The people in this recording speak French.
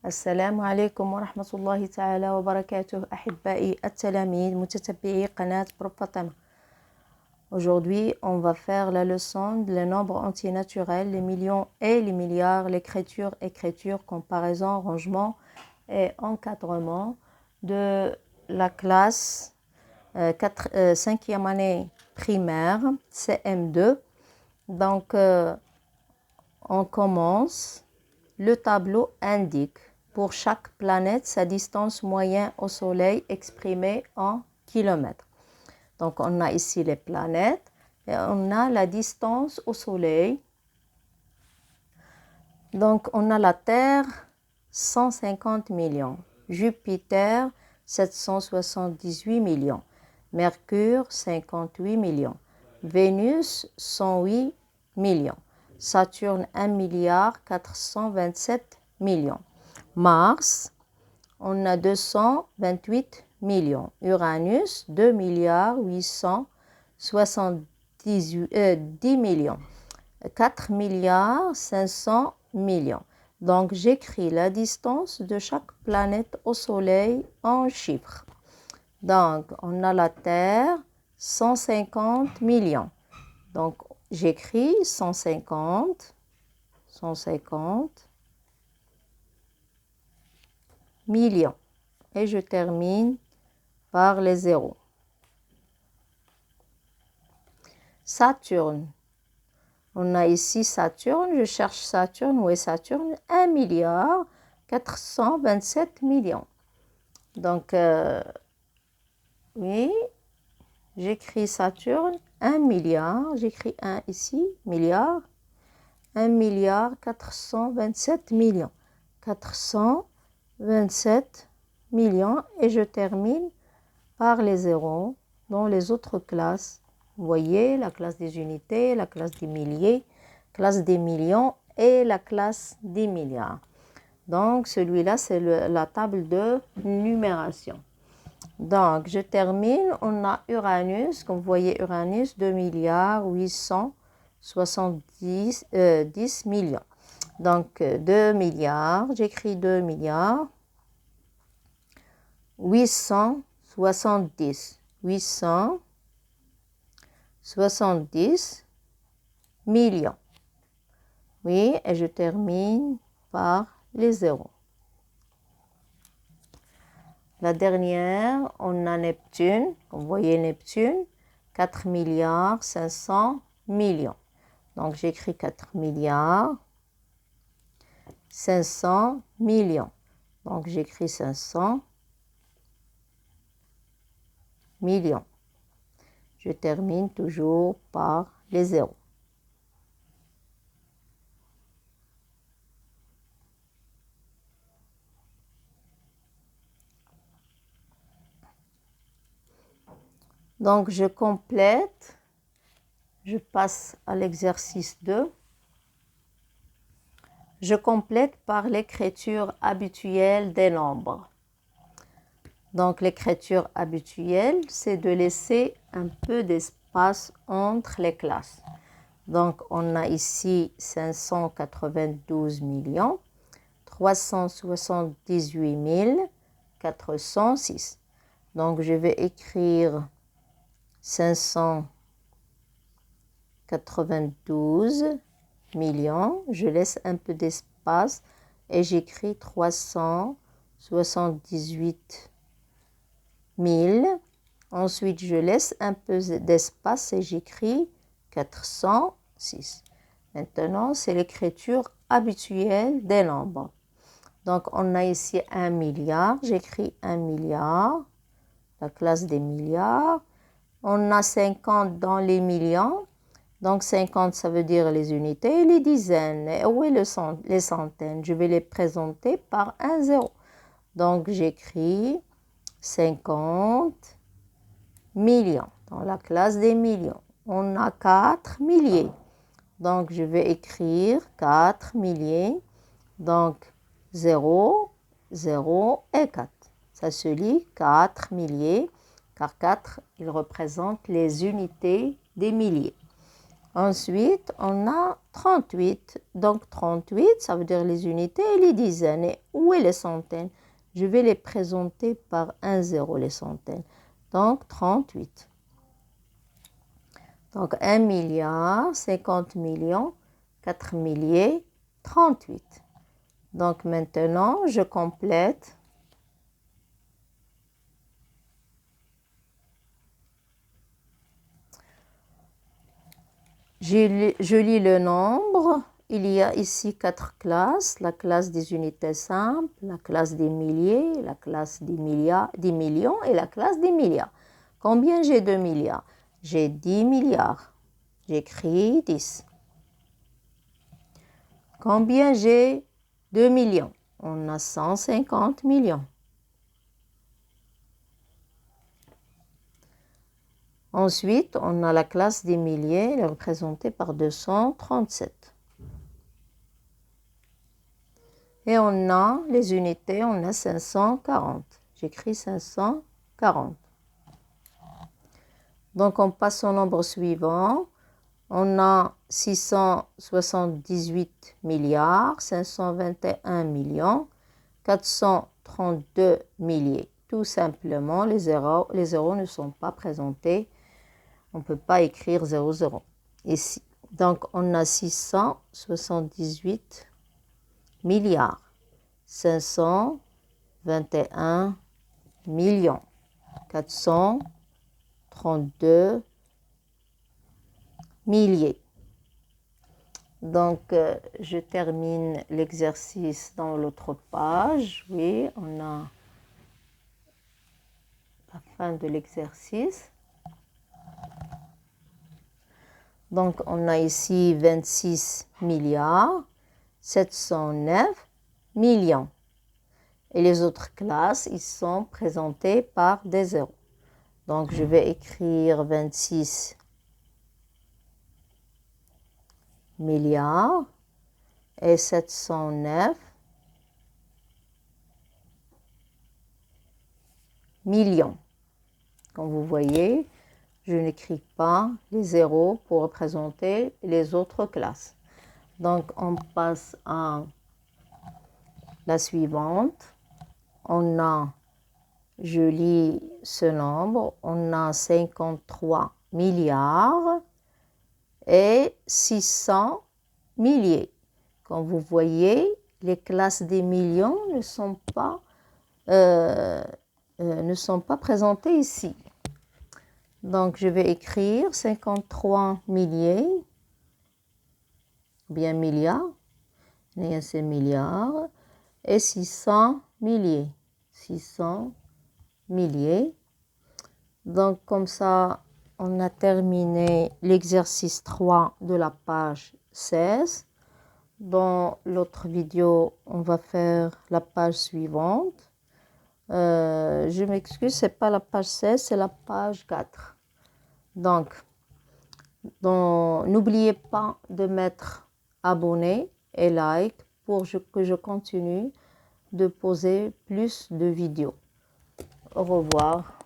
السلام عليكم ورحمة الله تعالى وبركاته أحبائي التلاميذ متتبعي قناة بروف فاطمة. Aujourd'hui, on va faire la leçon les nombres antinaturels, les millions et les milliards, l'écriture, écriture, comparaison, rangement et encadrement de la classe 5e année primaire, CM2. Donc, on commence. Le tableau indique pour chaque planète sa distance moyenne au Soleil exprimée en kilomètres. Donc, on a ici les planètes et on a la distance au Soleil. Donc, on a la Terre, 150 millions. Jupiter, 778 millions. Mercure, 58 millions. Vénus, 108 millions. Saturne, 1 milliard 427 millions. Mars, on a 228 millions. Uranus, 2 milliards 870 millions. 4 milliards 500 millions. Donc, j'écris la distance de chaque planète au Soleil en chiffres. Donc, on a la Terre, 150 millions. Donc, j'écris 150 millions. Et je termine par les zéros. Saturne. On a ici Saturne. Je cherche Saturne. Où est Saturne? 1 milliard 427 millions. Donc, oui, j'écris Saturne. 1 milliard. J'écris 1 ici. Milliard. 1 milliard 427 millions. 427 millions. Et je termine par les zéros dans les autres classes. Vous voyez, la classe des unités, la classe des milliers, classe des millions et la classe des milliards. Donc, celui-là, c'est la table de numération. Donc, je termine. On a Uranus. Comme vous voyez, Uranus, 2 milliards 870 10 millions. Donc, 2 milliards. J'écris 2 milliards 870 millions. Oui, et je termine par les zéros. La dernière, on a Neptune. Vous voyez Neptune, 4 milliards 500 millions. Donc, j'écris 4 milliards 500 millions. Donc, j'écris 500 millions. Je termine toujours par les zéros. Donc, je complète. Je passe à l'exercice 2. Je complète par l'écriture habituelle des nombres. Donc, l'écriture habituelle, c'est de laisser un peu d'espace entre les classes. Donc, on a ici 592 millions, 378 406. Donc, je vais écrire 592 millions. Je laisse un peu d'espace et j'écris 378 000. Ensuite, je laisse un peu d'espace et j'écris 406. Maintenant, c'est l'écriture habituelle des nombres. Donc, on a ici 1 milliard. J'écris 1 milliard, la classe des milliards. On a 50 dans les millions. Donc, 50, ça veut dire les unités et les dizaines. Et où est les centaines? Je vais les présenter par un zéro. Donc, j'écris 50 millions dans la classe des millions. On a 4 milliers. Donc, je vais écrire 4 milliers. Donc, 0, 0 et 4. Ça se lit 4 milliers, car 4, il représente les unités des milliers. Ensuite, on a 38. Donc, 38, ça veut dire les unités et les dizaines. Et où est les centaines? Je vais les présenter par un zéro, les centaines. Donc, 38. Donc, 1 milliard, 50 millions, 4 milliers, 38. Donc, maintenant, je complète. Je lis le nombre. Il y a ici 4 classes. La classe des unités simples, la classe des milliers, la classe des milliards, des millions et la classe des milliards. Combien j'ai de milliards? J'ai 10 milliards. J'écris 10. Combien j'ai de millions? On a 150 millions. Ensuite, on a la classe des milliers, elle est représentée par 237. Et on a les unités, on a 540. J'écris 540. Donc, on passe au nombre suivant. On a 678 milliards, 521 millions, 432 milliers. Tout simplement, les zéros ne sont pas présentés. On ne peut pas écrire 00 ici. Donc, on a 678 milliards, 521 millions, 432 milliers. Donc, je termine l'exercice dans l'autre page. Oui, on a la fin de l'exercice. Donc, on a ici 26 milliards, 709 millions. Et les autres classes, ils sont présentés par des zéros. Donc, je vais écrire 26 milliards et 709 millions. Comme vous voyez, je n'écris pas les zéros pour représenter les autres classes. Donc, on passe à la suivante. On a, je lis ce nombre, on a 53 milliards et 600 milliers. Comme vous voyez, les classes des millions ne sont pas présentées ici. Donc, je vais écrire 53 milliers, bien milliards, et c'est milliards, et 600 milliers. 600 milliers. Donc, comme ça, on a terminé l'exercice 3 de la page 16. Dans l'autre vidéo, on va faire la page suivante. Je m'excuse, ce n'est pas la page 16, c'est la page 4. Donc n'oubliez pas de mettre abonné et like pour que je continue de poser plus de vidéos. Au revoir.